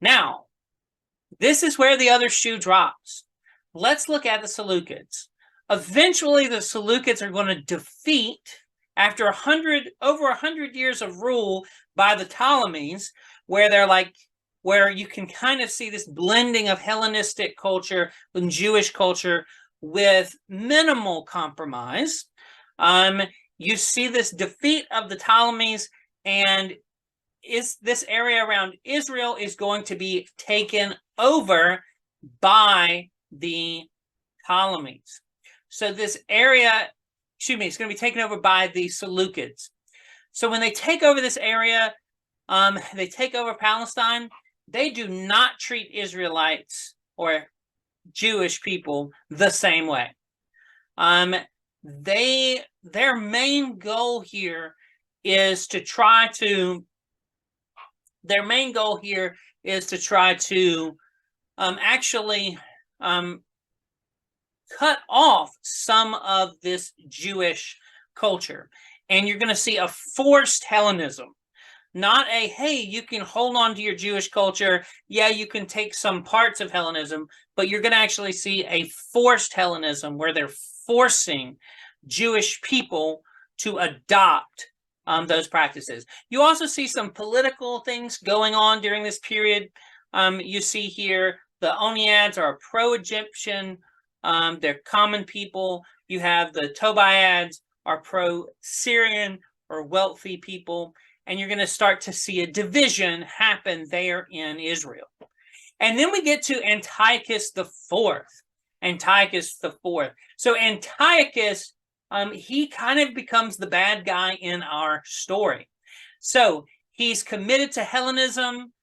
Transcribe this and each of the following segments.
Now, this is where the other shoe drops. Let's look at the Seleucids. Eventually, the Seleucids are going to defeat, after over 100 years of rule by the Ptolemies, where they're like, where you can kind of see this blending of Hellenistic culture and Jewish culture with minimal compromise. You see this defeat of the Ptolemies, and this area around Israel is going to be taken over by the Ptolemies. So this area, it's going to be taken over by the Seleucids. So when they take over this area, they take over Palestine, they do not treat Israelites or Jewish people the same way. Their main goal here is to try to actually cut off some of this Jewish culture. And you're going to see a forced Hellenism. Not a, hey, you can hold on to your Jewish culture. Yeah, you can take some parts of Hellenism, but you're going to actually see a forced Hellenism where they're forcing Jewish people to adopt those practices. You also see some political things going on during this period. You see here the Oniads are pro-Egyptian. They're common people. You have the Tobiads are pro-Syrian or wealthy people. And you're going to start to see a division happen there in Israel. And then we get to Antiochus IV. Antiochus IV. So Antiochus, he kind of becomes the bad guy in our story. So he's committed to Hellenism.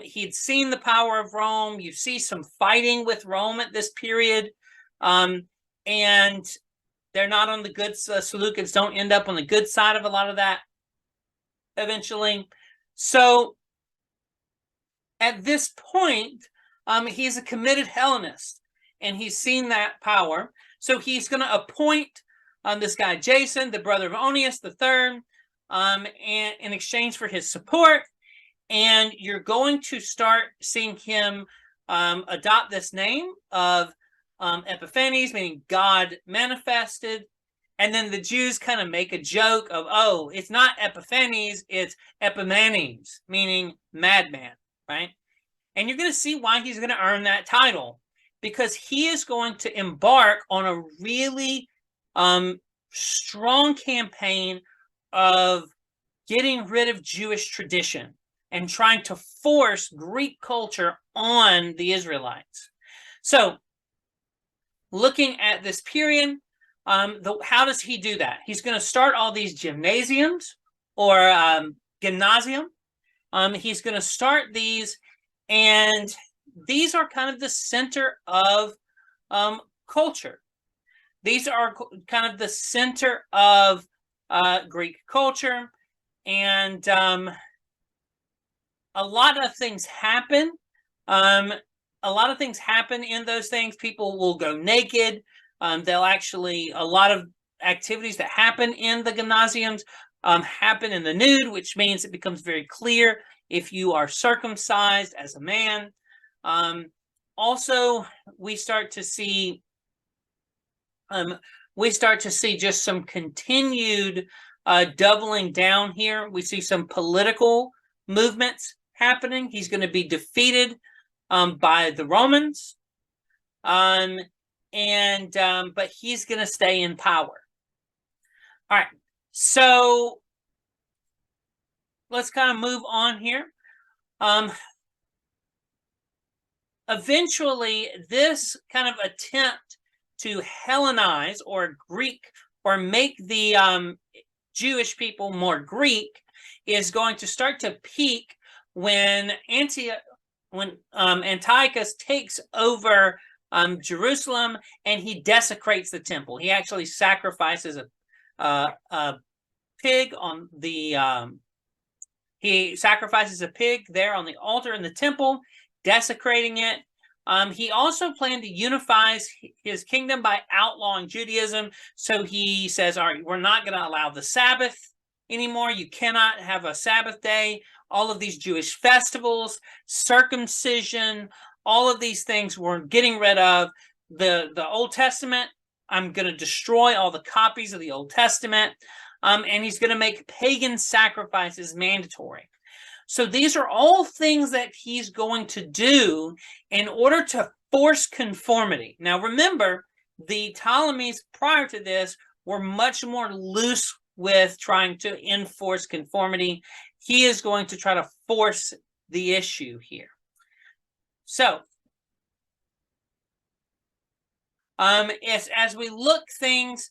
He'd seen the power of Rome. You see some fighting with Rome at this period. And they're not on the good, Seleucids don't end up on the good side of a lot of that eventually. So at this point, he's a committed Hellenist, and he's seen that power. So he's going to appoint this guy Jason, the brother of Onias III, and in exchange for his support. And you're going to start seeing him adopt this name of Epiphanes, meaning God manifested. And then the Jews kind of make a joke of, oh, it's not Epiphanes, it's Epimanes, meaning madman, right? And you're going to see why he's going to earn that title, because he is going to embark on a really strong campaign of getting rid of Jewish tradition and trying to force Greek culture on the Israelites. So looking at this period, how does he do that? He's going to start all these gymnasiums or gymnasium. He's going to start these, and these are kind of the center of culture. These are kind of the center of Greek culture, and a lot of things happen. A lot of things happen in those things. People will go naked. They'll actually, a lot of activities that happen in the gymnasiums happen in the nude, which means it becomes very clear if you are circumcised as a man. Also, we start to see just some continued doubling down here. We see some political movements happening. He's going to be defeated by the Romans. But he's going to stay in power. All right, so let's kind of move on here. Eventually, this kind of attempt to Hellenize or Greek or make the Jewish people more Greek is going to start to peak when Antiochus takes over Jerusalem, and he desecrates the temple. He actually sacrifices a pig on the he sacrifices a pig there on the altar in the temple, desecrating it. He also planned to unify his kingdom by outlawing Judaism. So he says, all right, we're not going to allow the Sabbath anymore. You cannot have a Sabbath day all of these Jewish festivals, circumcision, all of these things we're getting rid of. The Old Testament, I'm going to destroy all the copies of the Old Testament, and he's going to make pagan sacrifices mandatory. So these are all things that he's going to do in order to force conformity. Now remember, the Ptolemies prior to this were much more loose with trying to enforce conformity. He is going to try to force the issue here. So, as we look, things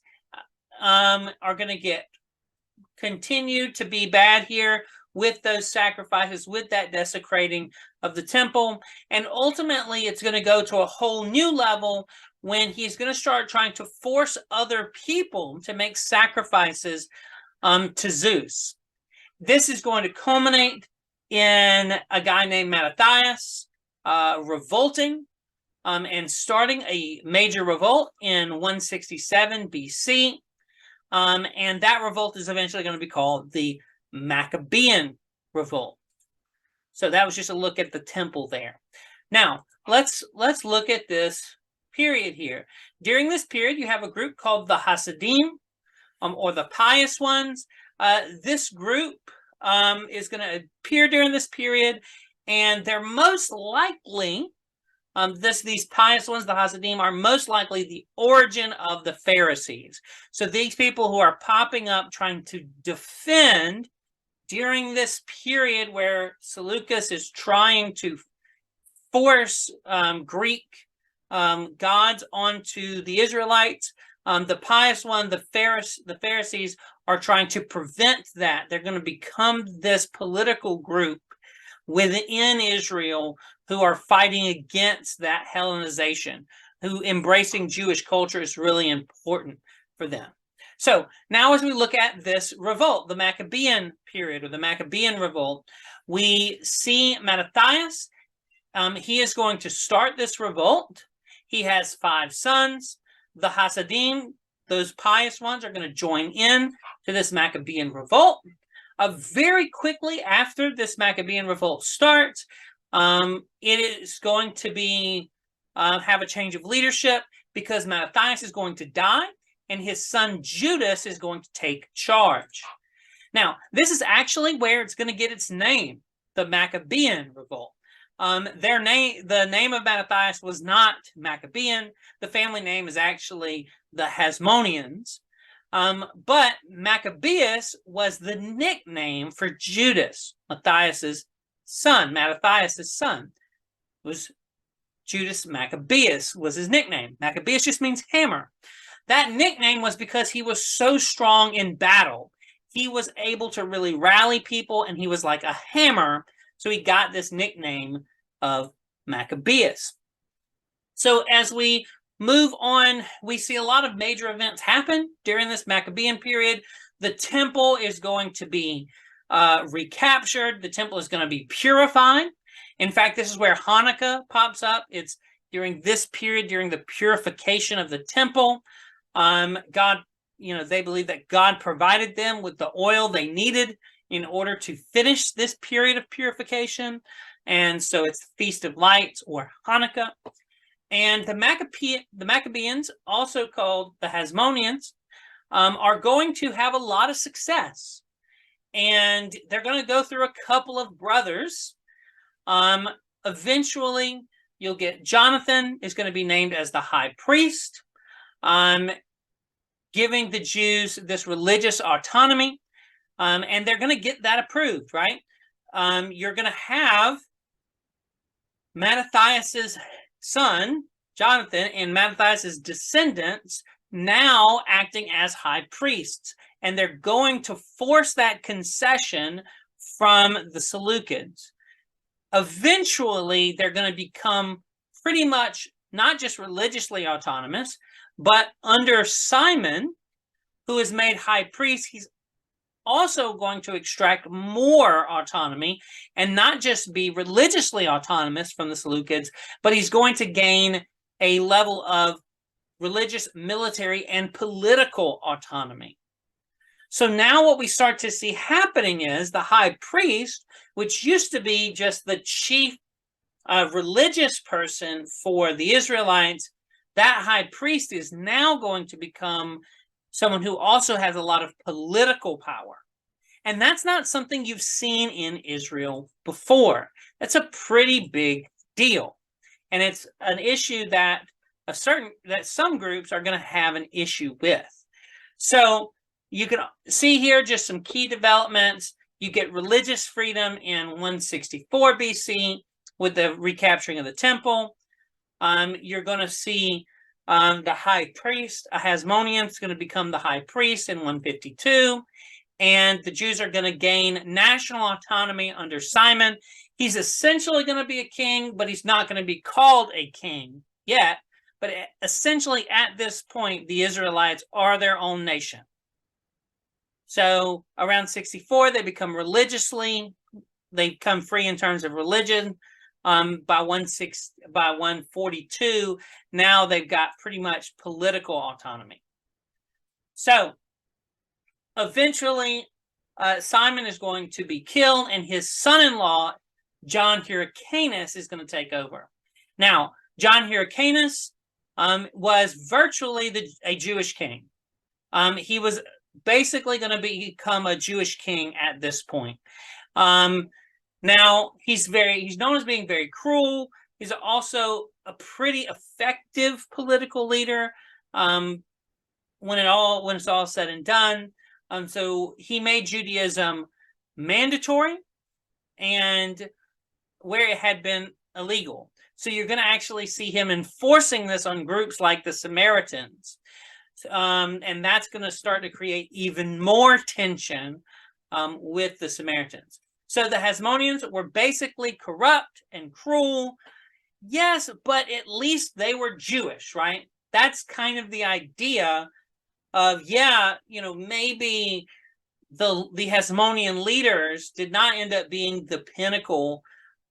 are going to continue to be bad here with those sacrifices, with that desecrating of the temple. And ultimately, it's going to go to a whole new level when he's going to start trying to force other people to make sacrifices to Zeus. This is going to culminate in a guy named Mattathias revolting and starting a major revolt in 167 BC. And that revolt is eventually going to be called the Maccabean revolt. So that was just a look at the temple there. Now, let's look at this period here. During this period, you have a group called the Hasidim, or the pious ones. This group is going to appear during this period, and they're most likely, these pious ones, the Hasidim, are most likely the origin of the Pharisees. So these people who are popping up trying to defend during this period where Seleucus is trying to force Greek gods onto the Israelites. The pious one, the Pharisees, are trying to prevent that. They're going to become this political group within Israel who are fighting against that Hellenization, who embracing Jewish culture is really important for them. So now as we look at this revolt, the Maccabean period, or the Maccabean revolt, we see Mattathias. He is going to start this revolt. He has 5 sons. The Hasidim, those pious ones, are going to join in to this Maccabean revolt. Very quickly after this Maccabean revolt starts, it is going to be have a change of leadership because Mattathias is going to die and his son Judas is going to take charge. Now, this is actually where it's going to get its name, the Maccabean revolt. The name of Mattathias was not Maccabean. The family name is actually the Hasmoneans. But Maccabeus was the nickname for Judas, Mattathias' son. Was Judas Maccabeus was his nickname. Maccabeus just means hammer. That nickname was because he was so strong in battle. He was able to really rally people, and he was like a hammer. So he got this nickname of Maccabeus. So as we move on, we see a lot of major events happen during this Maccabean period. The temple is going to be recaptured. The temple is going to be purified. In fact, this is where Hanukkah pops up. It's during this period, during the purification of the temple. God, they believe that God provided them with the oil they needed in order to finish this period of purification. And so it's the Feast of Lights, or Hanukkah. And the Maccabeans, also called the Hasmoneans, are going to have a lot of success. And they're going to go through a couple of brothers. Eventually, you'll get Jonathan is going to be named as the high priest, giving the Jews this religious autonomy. And they're going to get that approved, right? You're going to have Mattathias' son, Jonathan, and Mattathias' descendants now acting as high priests. And they're going to force that concession from the Seleucids. Eventually, they're going to become pretty much not just religiously autonomous, but under Simon, who is made high priest, he's also going to extract more autonomy and not just be religiously autonomous from the Seleucids, but he's going to gain a level of religious, military, and political autonomy. So now what we start to see happening is the high priest, which used to be just the chief religious person for the Israelites, that high priest is now going to become someone who also has a lot of political power. And that's not something you've seen in Israel before. That's a pretty big deal. And it's an issue that some groups are going to have an issue with. So you can see here just some key developments. You get religious freedom in 164 BC with the recapturing of the temple. You're going to see the high priest, a Hasmonean, is going to become the high priest in 152. And the Jews are going to gain national autonomy under Simon. He's essentially going to be a king, but he's not going to be called a king yet. But essentially at this point, the Israelites are their own nation. So around 64, they become they become free in terms of religion. By 142, now they've got pretty much political autonomy. So eventually, Simon is going to be killed, and his son-in-law, John Hyrcanus, is going to take over. Now, John Hyrcanus was virtually a Jewish king. He was basically going to become a Jewish king at this point. Now, he's known as being very cruel. He's also a pretty effective political leader when it's all said and done. So he made Judaism mandatory and where it had been illegal. So you're going to actually see him enforcing this on groups like the Samaritans. And that's going to start to create even more tension with the Samaritans. So the Hasmoneans were basically corrupt and cruel. Yes, but at least they were Jewish, right? That's kind of the idea of, maybe the Hasmonean leaders did not end up being the pinnacle,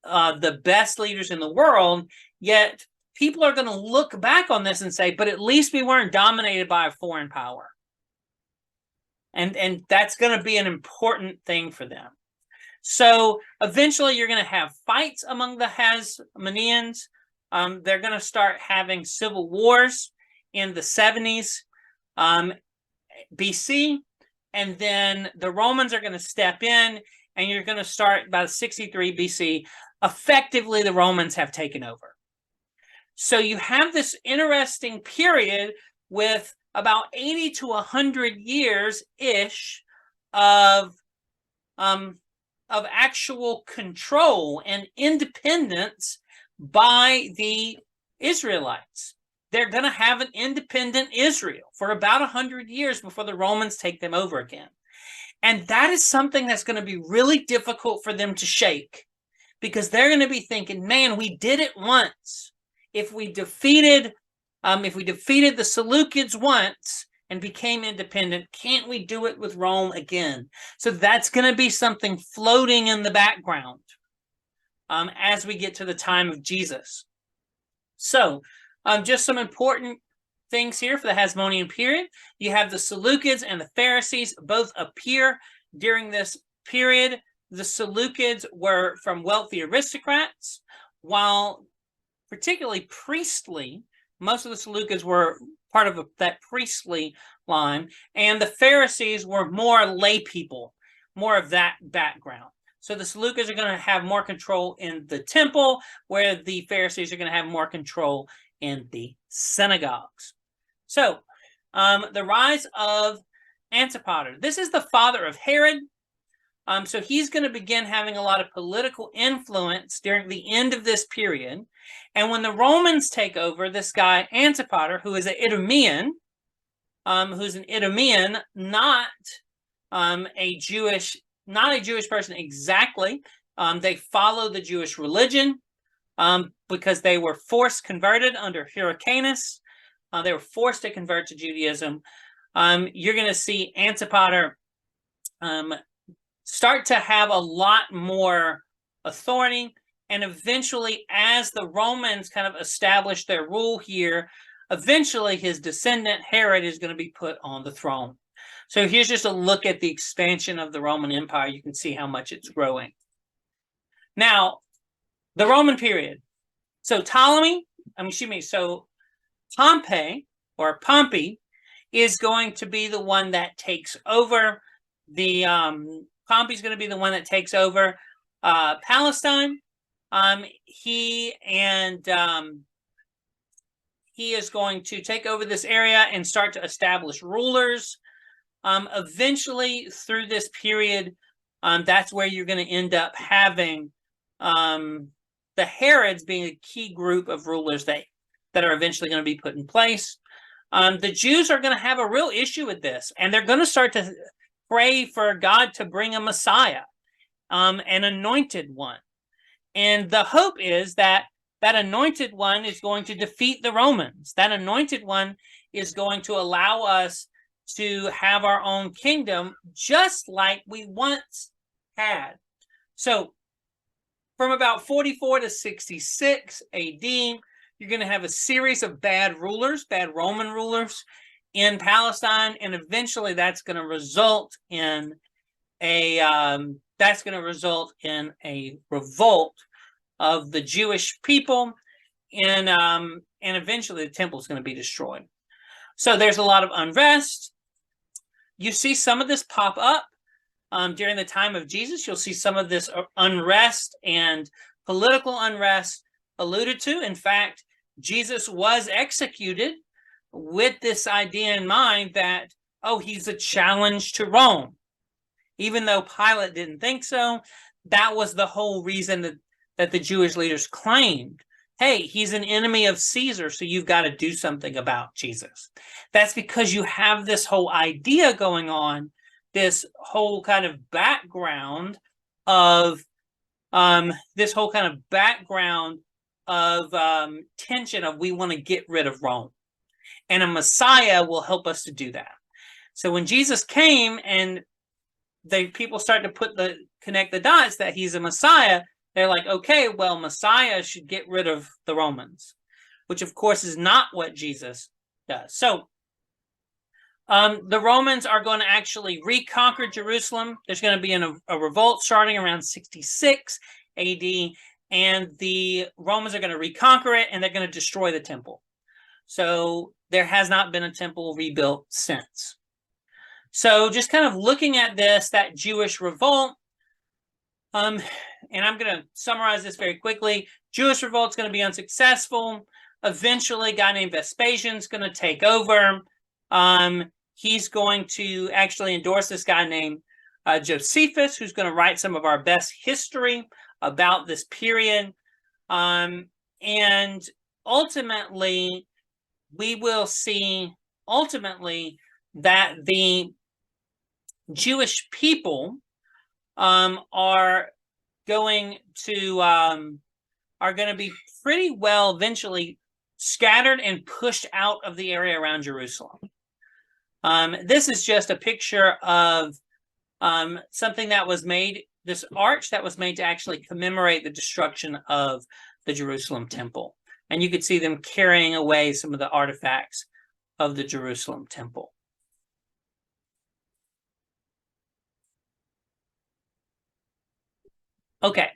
the best leaders in the world, yet people are going to look back on this and say, but at least we weren't dominated by a foreign power. And that's going to be an important thing for them. So eventually you're going to have fights among the Hasmoneans. They're going to start having civil wars in the 70s BC. And then the Romans are going to step in, and you're going to start about 63 BC. Effectively, the Romans have taken over. So you have this interesting period with about 80 to 100 years-ish of actual control and independence by the Israelites. They're going to have an independent Israel for about 100 years before the Romans take them over again. And that is something that's going to be really difficult for them to shake, because they're going to be thinking, man, we did it once. If we defeated the Seleucids once and became independent, can't we do it with Rome again? So that's going to be something floating in the background as we get to the time of Jesus. So just some important things here for the Hasmonean period. You have the Seleucids and the Pharisees both appear during this period. The Seleucids were from wealthy aristocrats, while particularly priestly, most of the Seleucids were part of that priestly line, and the Pharisees were more lay people, more of that background. So the Seleucids are going to have more control in the temple, where the Pharisees are going to have more control in the synagogues. So the rise of Antipater. This is the father of Herod. So he's going to begin having a lot of political influence during the end of this period. And when the Romans take over, this guy Antipater, who is an Idumean, not a Jewish person exactly. They follow the Jewish religion because they were forced converted under Hyrcanus. They were forced to convert to Judaism. You're going to see Antipater start to have a lot more authority. And eventually, as the Romans kind of establish their rule here, eventually his descendant Herod is going to be put on the throne. So here's just a look at the expansion of the Roman Empire. You can see how much it's growing. Now, the Roman period. So so Pompey or Pompey is going to be the one that takes over Pompey's going to be the one that takes over Palestine. He is going to take over this area and start to establish rulers. Eventually, through this period, that's where you're going to end up having the Herods being a key group of rulers that are eventually going to be put in place. The Jews are going to have a real issue with this, and they're going to start to pray for God to bring a Messiah, an anointed one. And the hope is that that anointed one is going to defeat the Romans. That anointed one is going to allow us to have our own kingdom, just like we once had. So from about 44 to 66 AD, you're going to have a series of bad Roman rulers in Palestine, and eventually that's going to result in a revolt of the Jewish people, and eventually the temple is going to be destroyed. So there's a lot of unrest. You see some of this pop up during the time of Jesus. You'll see some of this unrest and political unrest alluded to. In fact, Jesus was executed with this idea in mind that, oh, he's a challenge to Rome. Even though Pilate didn't think so, that was the whole reason that the Jewish leaders claimed, hey, he's an enemy of Caesar, so you've got to do something about Jesus. That's because you have this whole idea going on, this whole kind of background of tension of we want to get rid of Rome. And a Messiah will help us to do that. So when Jesus came and people start to connect the dots that he's a Messiah, they're like, okay, well, Messiah should get rid of the Romans, which of course is not what Jesus does. So the Romans are going to actually reconquer Jerusalem. There's going to be a revolt starting around 66 AD, and the Romans are going to reconquer it, and they're going to destroy the temple. So there has not been a temple rebuilt since. So just kind of looking at that Jewish revolt, and I'm going to summarize this very quickly. Jewish revolt is going to be unsuccessful. Eventually, a guy named Vespasian is going to take over. He's going to actually endorse this guy named Josephus, who's going to write some of our best history about this period. And ultimately, we will see that the Jewish people are going to be pretty well eventually scattered and pushed out of the area around Jerusalem. This is just a picture of something that was made, this arch that was made to actually commemorate the destruction of the Jerusalem temple. And you could see them carrying away some of the artifacts of the Jerusalem temple. Okay,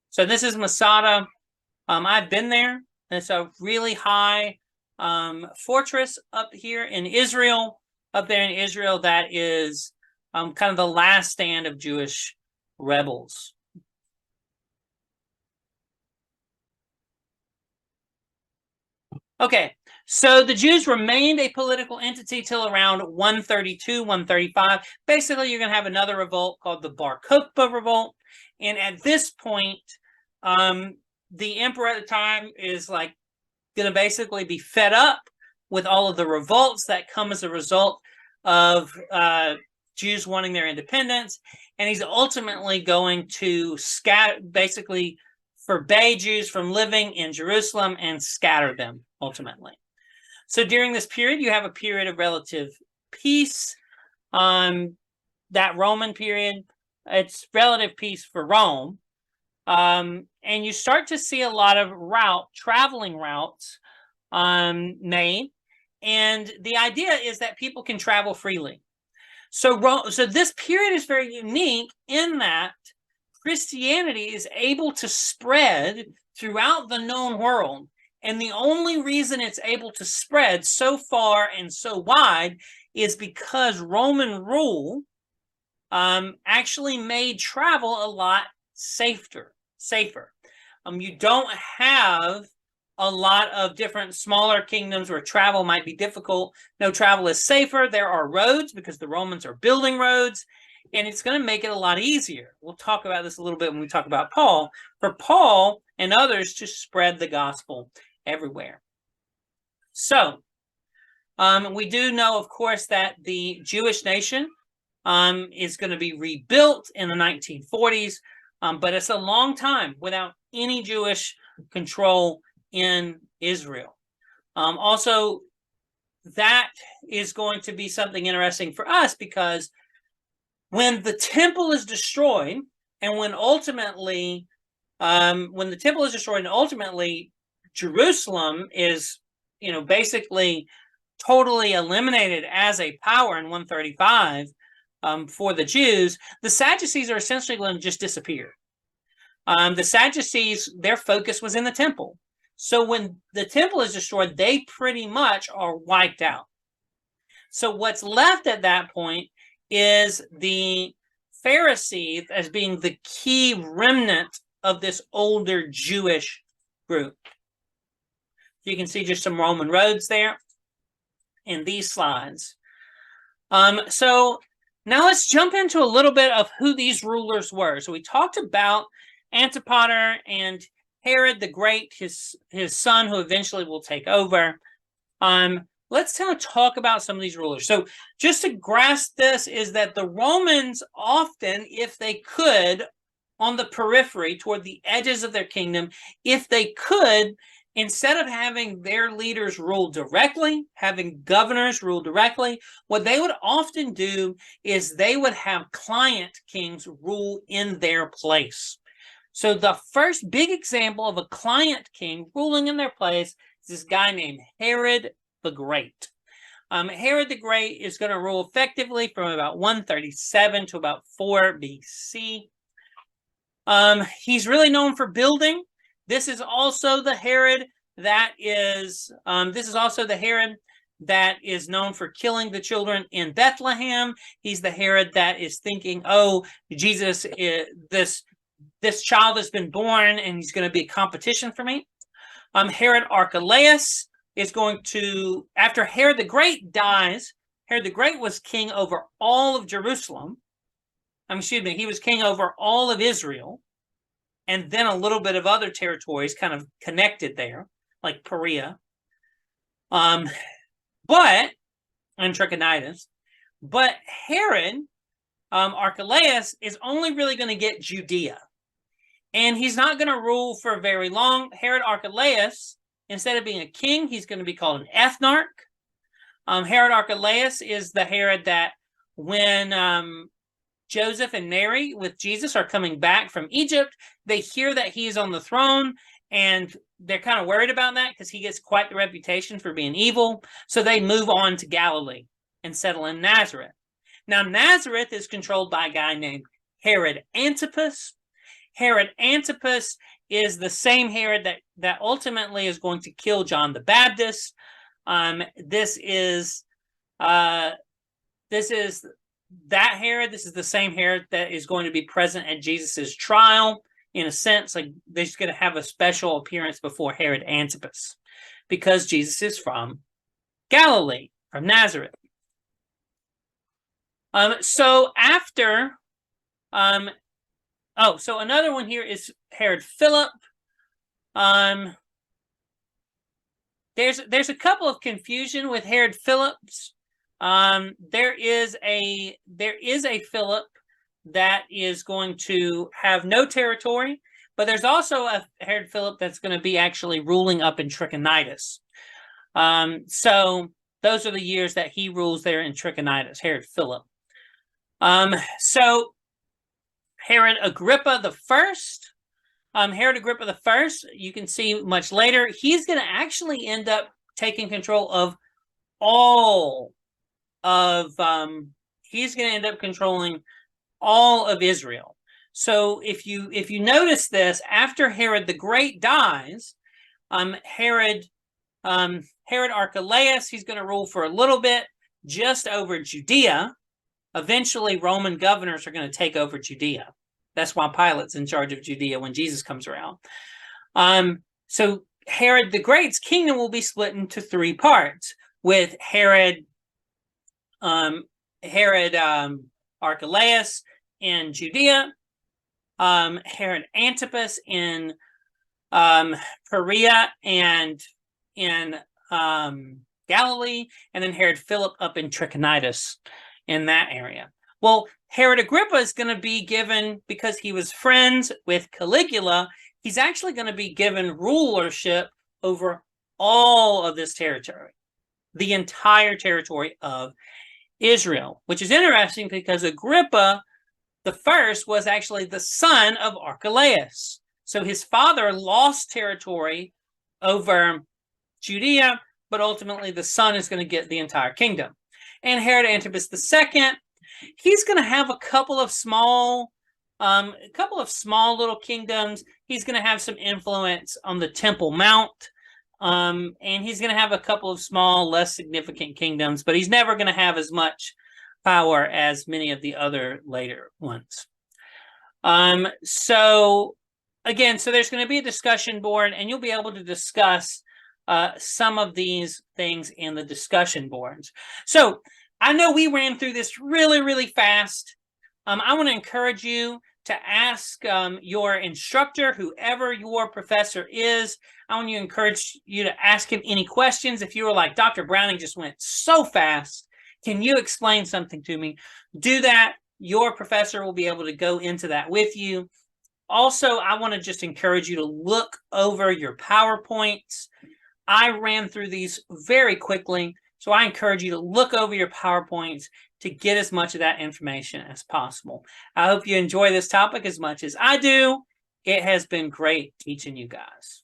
so this is Masada. I've been there. It's a really high fortress up here in Israel. Up there in Israel, that is kind of the last stand of Jewish rebels. Okay, so the Jews remained a political entity till around 132, 135. Basically, you're going to have another revolt called the Bar Kokhba revolt. And at this point, the emperor at the time is like going to basically be fed up with all of the revolts that come as a result of Jews wanting their independence. And he's ultimately going to basically forbade Jews from living in Jerusalem and scatter them ultimately. So during this period, you have a period of relative peace. That Roman period, it's relative peace for Rome. And you start to see a lot of traveling routes made. And the idea is that people can travel freely. So this period is very unique in that Christianity is able to spread throughout the known world. And the only reason it's able to spread so far and so wide is because Roman rule actually made travel a lot safer. You don't have a lot of different smaller kingdoms where travel might be difficult. No, travel is safer. There are roads because the Romans are building roads, and it's going to make it a lot easier. We'll talk about this a little bit when we talk about Paul. For Paul and others to spread the gospel everywhere. So, we do know, of course, that the Jewish nation is going to be rebuilt in the 1940s, but it's a long time without any Jewish control in Israel. Also, that is going to be something interesting for us because when the temple is destroyed, and when the temple is destroyed, and ultimately Jerusalem is, basically totally eliminated as a power in 135 for the Jews, the Sadducees are essentially going to just disappear. The Sadducees, their focus was in the temple. So when the temple is destroyed, they pretty much are wiped out. So what's left at that point is the Pharisees as being the key remnant of this older Jewish group. You can see just some Roman roads there in these slides. So now let's jump into a little bit of who these rulers were. So we talked about Antipater and Herod the Great, his son, who eventually will take over. Let's kind of talk about some of these rulers. So just to grasp this is that the Romans often, if they could, on the periphery, toward the edges of their kingdom, if they could, instead of having their leaders rule directly, having governors rule directly, what they would often do is they would have client kings rule in their place. So the first big example of a client king ruling in their place is this guy named Herod the Great. Herod the Great is going to rule effectively from about 137 to about 4 BC. He's really known for building. This is also the Herod that is known for killing the children in Bethlehem. He's the Herod that is thinking, oh, Jesus, this child has been born and he's going to be a competition for me. Herod Archelaus is going to, after Herod the Great dies, Herod the Great was king over all of Jerusalem. He was king over all of Israel, and then a little bit of other territories kind of connected there, like Perea, and Trachonitis. But Herod Archelaus is only really going to get Judea, and he's not going to rule for very long. Herod Archelaus, instead of being a king, he's going to be called an ethnarch. Herod Archelaus is the Herod that when Joseph and Mary with Jesus are coming back from Egypt, they hear that he's on the throne, and they're kind of worried about that because he gets quite the reputation for being evil. So they move on to Galilee and settle in Nazareth. Now, Nazareth is controlled by a guy named Herod Antipas. Herod Antipas is the same Herod that ultimately is going to kill John the Baptist. This is that Herod. This is the same Herod that is going to be present at Jesus's trial. In a sense, like they're just going to have a special appearance before Herod Antipas because Jesus is from Galilee, from Nazareth. So another one here is Herod Philip. There's a couple of confusion with Herod Philip's. There is a Philip that is going to have no territory, but there's also a Herod Philip that's going to be actually ruling up in Trachonitis. So those are the years that he rules there in Trachonitis, Herod Philip. So Herod Agrippa the First. Herod Agrippa the First, you can see much later, he's going to actually end up taking control of all of, he's going to end up controlling all of Israel. So if you notice this, after Herod the Great dies, Herod Archelaus, he's going to rule for a little bit just over Judea. Eventually, Roman governors are going to take over Judea. That's why Pilate's in charge of Judea when Jesus comes around. So Herod the Great's kingdom will be split into three parts, with Herod Archelaus in Judea, Herod Antipas in Perea and in Galilee, and then Herod Philip up in Trachonitis in that area. Well, Herod Agrippa is going to be given, because he was friends with Caligula, he's actually going to be given rulership over all of this territory, the entire territory of Israel, which is interesting because Agrippa the first was actually the son of Archelaus. So his father lost territory over Judea, but ultimately the son is going to get the entire kingdom. And Herod Antipas II, he's going to have a couple of small little kingdoms. He's going to have some influence on the Temple Mount, and he's going to have a couple of small, less significant kingdoms, but he's never going to have as much power as many of the other later ones. So there's going to be a discussion board, and you'll be able to discuss some of these things in the discussion boards. So I know we ran through this really, really fast. I want to encourage you to ask your instructor, whoever your professor is. I want to encourage you to ask him any questions. If you were like, Dr. Browning just went so fast, can you explain something to me? Do that. Your professor will be able to go into that with you. Also, I want to just encourage you to look over your PowerPoints. I ran through these very quickly, so I encourage you to look over your PowerPoints to get as much of that information as possible. I hope you enjoy this topic as much as I do. It has been great teaching you guys.